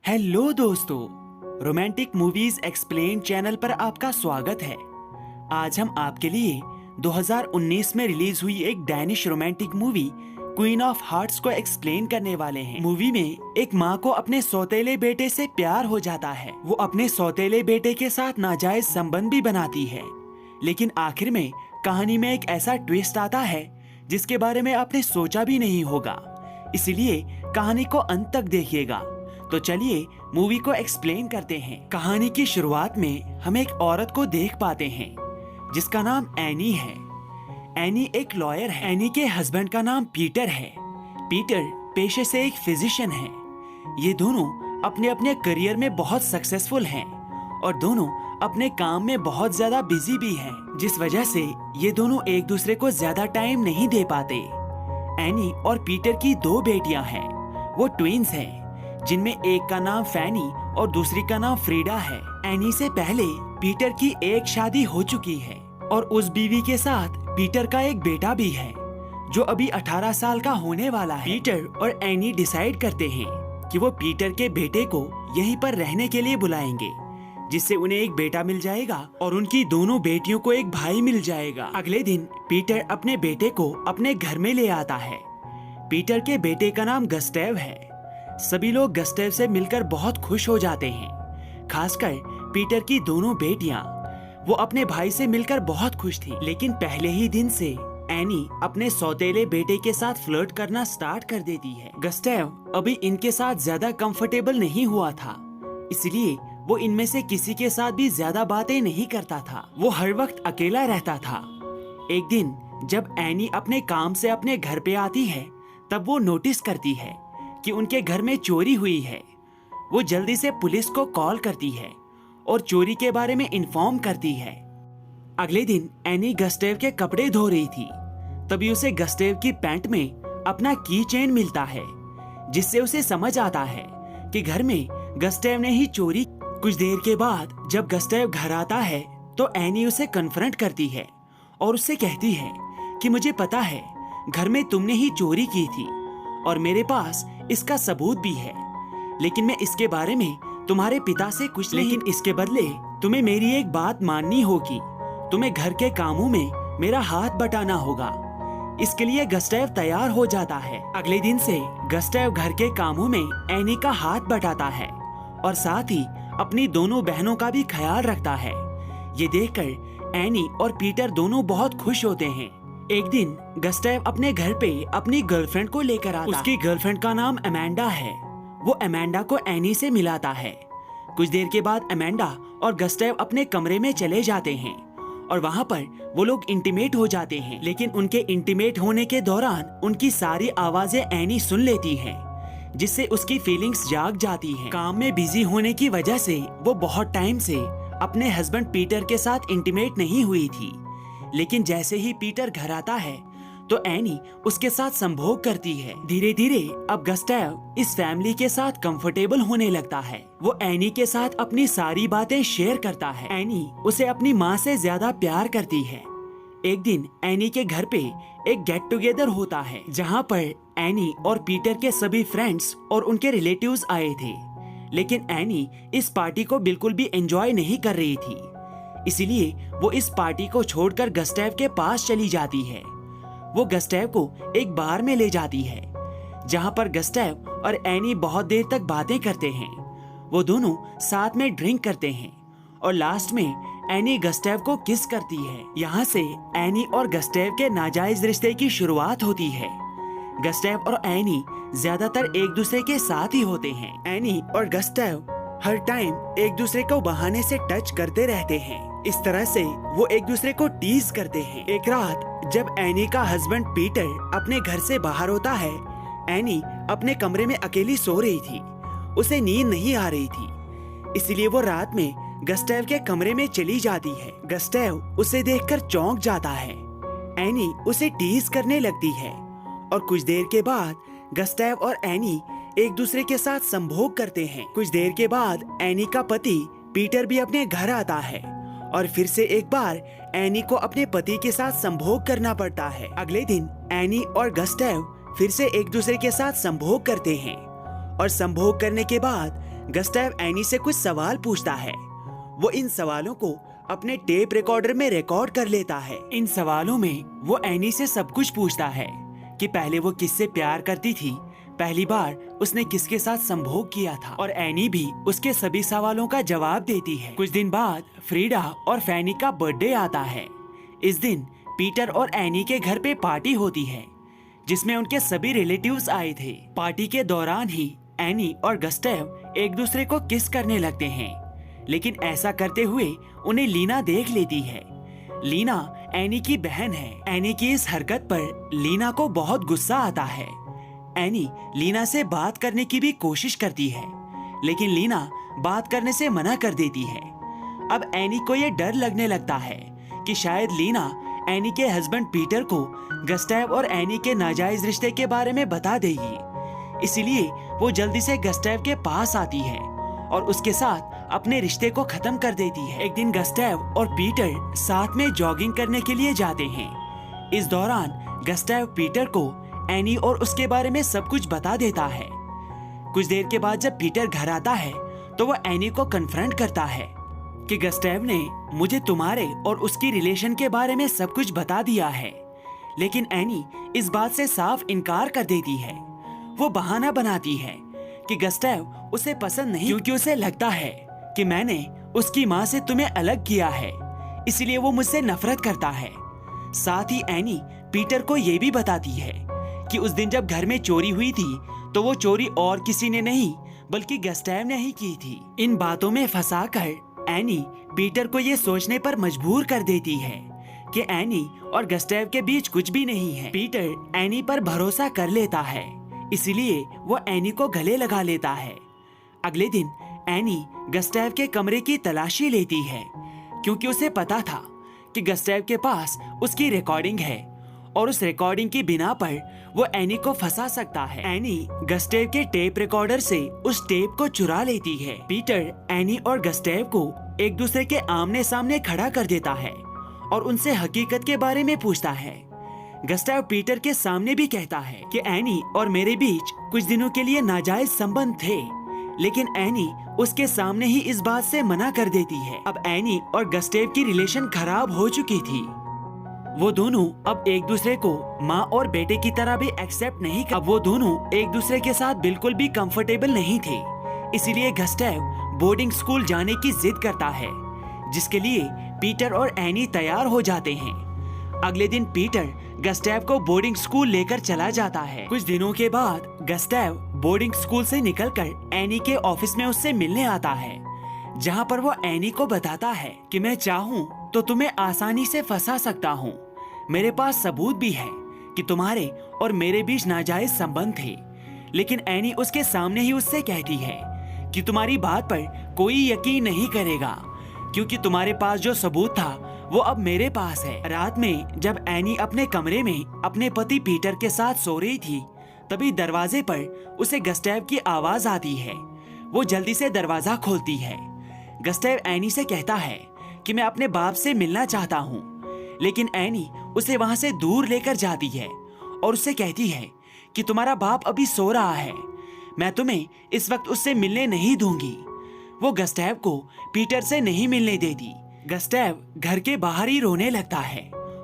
Hello दोस्तों, romantic movies explain channel पर आपका स्वागत है। आज हम आपके लिए 2019 में रिलीज हुई एक Danish romantic movie queen of hearts को एक्सप्लेन करने वाले हैं। मूवी में एक माँ को अपने सौतेले बेटे से प्यार हो जाता है। वो अपने सौतेले बेटे के साथ नाजायज संबंध भी बनाती है, लेकिन आखिर में कहानी में एक ऐसा ट्विस्ट आता है जिसके बारे में आपने सोचा भी नहीं होगा। इसलिए कहानी को अंत तक देखिएगा। तो चलिए मूवी को एक्सप्लेन करते हैं। कहानी की शुरुआत में हम एक औरत को देख पाते हैं जिसका नाम एनी है। एनी एक लॉयर है। एनी के हस्बैंड का नाम पीटर है। पीटर पेशे से एक फिजिशियन है। ये दोनों अपने अपने करियर में बहुत सक्सेसफुल हैं और दोनों अपने काम में बहुत ज्यादा बिजी भी हैं, जिस वजह से ये दोनों एक दूसरे को ज्यादा टाइम नहीं दे पाते। एनी और पीटर की दो बेटियां हैं। वो ट्विंस हैं, जिनमें एक का नाम फैनी और दूसरी का नाम फ्रीडा है। एनी से पहले पीटर की एक शादी हो चुकी है और उस बीवी के साथ पीटर का एक बेटा भी है जो अभी 18 साल का होने वाला है। पीटर और एनी डिसाइड करते हैं कि वो पीटर के बेटे को यहीं पर रहने के लिए बुलाएंगे, जिससे उन्हें एक बेटा मिल जाएगा और उनकी दोनों बेटियों को एक भाई मिल जाएगा। अगले दिन पीटर अपने बेटे को अपने घर में ले आता है। पीटर के बेटे का नाम गस्टेव है। सभी लोग गस्टेव से मिलकर बहुत खुश हो जाते हैं, खासकर पीटर की दोनों बेटियां। वो अपने भाई से मिलकर बहुत खुश थी, लेकिन पहले ही दिन से एनी अपने सौतेले बेटे के साथ फ्लर्ट करना स्टार्ट कर देती है। गस्टेव अभी इनके साथ ज्यादा कंफर्टेबल नहीं हुआ था, इसलिए वो इनमें से किसी के साथ भी ज्यादा बातें नहीं करता था। वो हर वक्त अकेला रहता था। एक दिन जब एनी अपने काम से अपने घर पे आती है, तब वो नोटिस करती है कि उनके घर में चोरी हुई है। वो जल्दी से पुलिस को कॉल करती है और चोरी के बारे में इन्फॉर्म करती है। अगले दिन एनी गस्टेव के कपड़े धो रही थी, तभी उसे गस्टेव की पैंट में अपना की चेन मिलता है, जिससे उसे समझ आता है कि घर में गस्टेव ने ही चोरी। कुछ देर के बाद जब गस्टेव घर आता है तो एनी उसे कन्फ्रंट करती है और उससे कहती है कि मुझे पता है घर में तुमने ही चोरी की थी और मेरे पास इसका सबूत भी है, लेकिन मैं इसके बारे में तुम्हारे पिता से कुछ नहीं। लेकिन इसके बदले तुम्हें मेरी एक बात माननी होगी। तुम्हें घर के कामों में मेरा हाथ बटाना होगा। इसके लिए गस्टेव तैयार हो जाता है। अगले दिन से गस्टेव घर के कामों में एनी का हाथ बटाता है और साथ ही अपनी दोनों बहनों का भी ख्याल रखता है। ये देखकर एनी और पीटर दोनों बहुत खुश होते हैं। एक दिन गस्टेव अपने घर पे अपनी गर्लफ्रेंड को लेकर आता है। उसकी गर्लफ्रेंड का नाम अमेंडा है। वो अमेंडा को एनी से मिलाता है। कुछ देर के बाद अमेंडा और गस्टेव अपने कमरे में चले जाते हैं और वहाँ पर वो लोग इंटीमेट हो जाते हैं। लेकिन उनके इंटीमेट होने के दौरान उनकी सारी आवाजें एनी सुन लेती है, जिससे उसकी फीलिंग्स जाग जाती हैं। काम में बिजी होने की वजह से वो बहुत टाइम से अपने हस्बैंड पीटर के साथ इंटीमेट नहीं हुई थी, लेकिन जैसे ही पीटर घर आता है तो एनी उसके साथ संभोग करती है। धीरे धीरे अब गस्टेव इस फैमिली के साथ कंफर्टेबल होने लगता है। वो एनी के साथ अपनी सारी बातें शेयर करता है। एनी उसे अपनी माँ से ज्यादा प्यार करती है। एक दिन एनी के घर पे एक गेट टुगेदर होता है, जहाँ पर एनी और पीटर के सभी फ्रेंड्स और उनके रिलेटिव्स आए थे, लेकिन एनी इस पार्टी को बिल्कुल भी एंजॉय नहीं कर रही थी। इसलिए वो इस पार्टी को छोड़कर गस्टेव के पास चली जाती है। वो गस्टेव को एक बार में ले जाती है, जहाँ पर गस्टेव और एनी बहुत देर तक बातें करते हैं। वो दोनों साथ में ड्रिंक करते हैं और लास्ट में एनी गस्टेव को किस करती है। यहाँ से एनी और गस्टेव के नाजायज रिश्ते की शुरुआत होती है। गस्टेव और एनी ज्यादातर एक दूसरे के साथ ही होते हैं। एनी और गस्टेव हर टाइम एक दूसरे को बहाने से टच करते रहते हैं। इस तरह से वो एक दूसरे को टीज करते हैं। एक रात जब एनी का हस्बैंड पीटर अपने घर से बाहर होता है, एनी अपने कमरे में अकेली सो रही थी। उसे नींद नहीं आ रही थी, इसलिए वो रात में गस्टेव के कमरे में चली जाती है। गस्टेव उसे देखकर चौंक जाता है। एनी उसे टीज करने लगती है और कुछ देर के बाद गस्टेव और एनी एक दूसरे के साथ संभोग करते हैं। कुछ देर के बाद एनी का पति पीटर भी अपने घर आता है और फिर से एक बार एनी को अपने पति के साथ संभोग करना पड़ता है। अगले दिन एनी और गस्टेव फिर से एक दूसरे के साथ संभोग करते हैं और संभोग करने के बाद गस्टेव एनी से कुछ सवाल पूछता है। वो इन सवालों को अपने टेप रिकॉर्डर में रिकॉर्ड कर लेता है। इन सवालों में वो एनी से सब कुछ पूछता है कि पहले वो किससे प्यार करती थी, पहली बार उसने किसके साथ संभोग किया था, और एनी भी उसके सभी सवालों का जवाब देती है। कुछ दिन बाद फ्रीडा और फैनी का बर्थडे आता है। इस दिन पीटर और एनी के घर पे पार्टी होती है जिसमें उनके सभी रिलेटिव्स आए थे। पार्टी के दौरान ही एनी और गस्टेव एक दूसरे को किस करने लगते हैं, लेकिन ऐसा करते हुए उन्हें लीना देख लेती है। लीना एनी की बहन है। एनी की इस हरकत पर लीना को बहुत गुस्सा आता है। एनी लीना से बात करने की भी कोशिश करती है, लेकिन लीना बात करने से मना कर देती है। अब एनी को ये डर लगने लगता है कि शायद लीना एनी के हस्बैंड पीटर को गस्टेव और एनी के नाजायज रिश्ते के बारे में बता देगी। इसलिए वो जल्दी से गस्टेव के पास आती है और उसके साथ अपने रिश्ते को खत्म कर देती है। एक दिन गस्टेव और पीटर साथ में जॉगिंग करने के लिए जाते हैं। इस दौरान गस्टेव पीटर को एनी और उसके बारे में सब कुछ बता देता है। कुछ देर के बाद जब पीटर घर आता है तो वो एनी को कन्फ्रंट करता है कि गस्टेव ने मुझे तुम्हारे और उसकी रिलेशन के बारे में सब कुछ बता दिया है, लेकिन एनी इस बात से साफ इनकार कर देती है। वो बहाना बनाती है कि गस्टेव उसे पसंद नहीं, क्योंकि उसे लगता है कि मैंने उसकी माँ से तुम्हें अलग किया है, इसलिए वो मुझसे नफरत करता है। साथ ही एनी पीटर को ये भी बताती है कि उस दिन जब घर में चोरी हुई थी तो वो चोरी और किसी ने नहीं बल्कि गस्टेव ने ही की थी। इन बातों में फंसाकर एनी पीटर को ये सोचने पर मजबूर कर देती है कि एनी और गस्टेव के बीच कुछ भी नहीं है। पीटर एनी पर भरोसा कर लेता है, इसलिए वो एनी को गले लगा लेता है। अगले दिन एनी गस्टेव के कमरे की तलाशी लेती है, क्योंकि उसे पता था कि गस्टेव के पास उसकी रिकॉर्डिंग है और उस रिकॉर्डिंग की बिना पर वो एनी को फंसा सकता है। एनी गस्टेव के टेप रिकॉर्डर से उस टेप को चुरा लेती है। पीटर एनी और गस्टेव को एक दूसरे के आमने सामने खड़ा कर देता है और उनसे हकीकत के बारे में पूछता है। गस्टेव पीटर के सामने भी कहता है कि एनी और मेरे बीच कुछ दिनों के लिए नाजायज संबंध थे, लेकिन एनी उसके सामने ही इस बात से मना कर देती है। अब एनी और गस्टेव की रिलेशन खराब हो चुकी थी। वो दोनों अब एक दूसरे को माँ और बेटे की तरह भी एक्सेप्ट नहीं कर। अब वो दोनों एक दूसरे के साथ बिल्कुल भी कंफर्टेबल नहीं थे, इसीलिए गस्टेव बोर्डिंग स्कूल जाने की जिद करता है, जिसके लिए पीटर और एनी तैयार हो जाते हैं। अगले दिन पीटर गस्टेव को बोर्डिंग स्कूल लेकर चला जाता है। कुछ दिनों के बाद गस्टेव बोर्डिंग स्कूल से निकलकर एनी के ऑफिस में उससे मिलने आता है, जहाँ पर वो एनी को बताता है कि मैं चाहूँ तो तुम्हें आसानी से फंसा सकता हूँ। मेरे पास सबूत भी है कि तुम्हारे और मेरे बीच नाजायज संबंध थे, लेकिन एनी उसके सामने ही उससे कहती है कि तुम्हारी बात पर कोई यकीन नहीं करेगा, क्योंकि तुम्हारे पास जो सबूत था वो अब मेरे पास है। रात में जब एनी अपने कमरे में अपने पति पीटर के साथ सो रही थी, तभी दरवाजे पर उसे गस्टेव की आवाज आती है। वो जल्दी से दरवाजा खोलती है। गस्टेव एनी से कहता है कि मैं अपने बाप से मिलना चाहता हूँ, लेकिन एनी उसे वहां से दूर लेकर जाती है और उससे कहती है कि तुम्हारा बाप अभी सो रहा है, मैं तुम्हें इस वक्त उससे मिलने नहीं दूंगी। वो गस्टेव को पीटर से नहीं मिलने देती। गस्टेव घर के बाहर ही रोने लगता है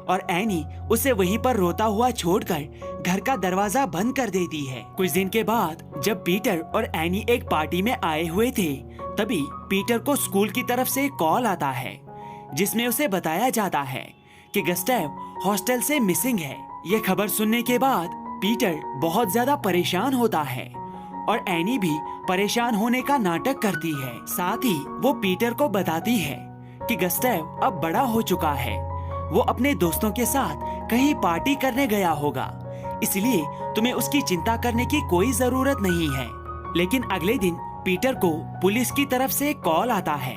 और एनी उसे वहीं पर रोता हुआ छोड़कर घर का दरवाजा बंद कर देती है। कुछ दिन के बाद जब पीटर और एनी एक पार्टी में आए हुए थे, तभी पीटर को स्कूल की तरफ से एक कॉल आता है, जिसमें उसे बताया जाता है कि गस्टेव हॉस्टल से मिसिंग है। ये खबर सुनने के बाद पीटर बहुत ज्यादा परेशान होता है और एनी भी परेशान होने का नाटक करती है। साथ ही वो पीटर को बताती है कि गस्टेव अब बड़ा हो चुका है, वो अपने दोस्तों के साथ कहीं पार्टी करने गया होगा, इसलिए तुम्हें उसकी चिंता करने की कोई जरूरत नहीं है। लेकिन अगले दिन पीटर को पुलिस की तरफ से एक कॉल आता है।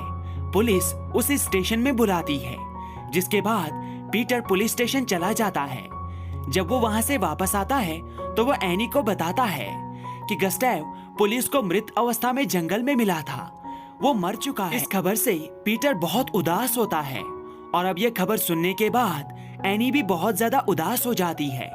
पुलिस उसे स्टेशन में बुलाती है, जिसके बाद पीटर पुलिस स्टेशन चला जाता है। जब वो वहाँ से वापस आता है तो वो एनी को बताता है कि गस्टेव पुलिस को मृत अवस्था में जंगल में मिला था, वो मर चुका है। इस खबर से पीटर बहुत उदास होता है और अब ये खबर सुनने के बाद एनी भी बहुत ज्यादा उदास हो जाती है।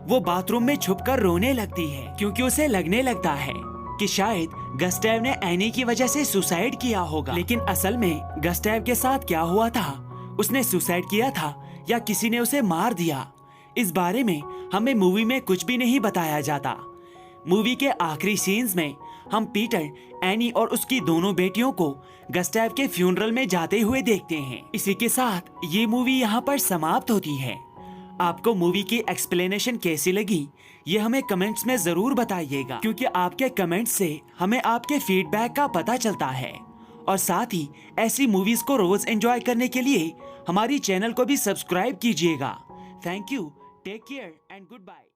वो बाथरूम में छुपकर रोने लगती है, क्योंकि उसे लगने लगता है कि शायद गस्टेव ने एनी की वजह से सुसाइड किया होगा, लेकिन असल में गस्टेव के साथ क्या हुआ था, उसने सुसाइड किया था या किसी ने उसे मार दिया, इस बारे में हमें मूवी में कुछ भी नहीं बताया जाता। मूवी के आखिरी सीन्स में हम पीटर, एनी और उसकी दोनों बेटियों को गस्टेव के फ्यूनरल में जाते हुए देखते हैं। इसी के साथ ये मूवी यहाँ पर समाप्त होती है। आपको मूवी की एक्सप्लेनेशन कैसी लगी ये हमें कमेंट्स में जरूर बताइएगा, क्योंकि आपके कमेंट्स से हमें आपके फीडबैक का पता चलता है। और साथ ही ऐसी मूवीज को रोज एंजॉय करने के लिए हमारी चैनल को भी सब्सक्राइब कीजिएगा। Thank you, take care and good bye.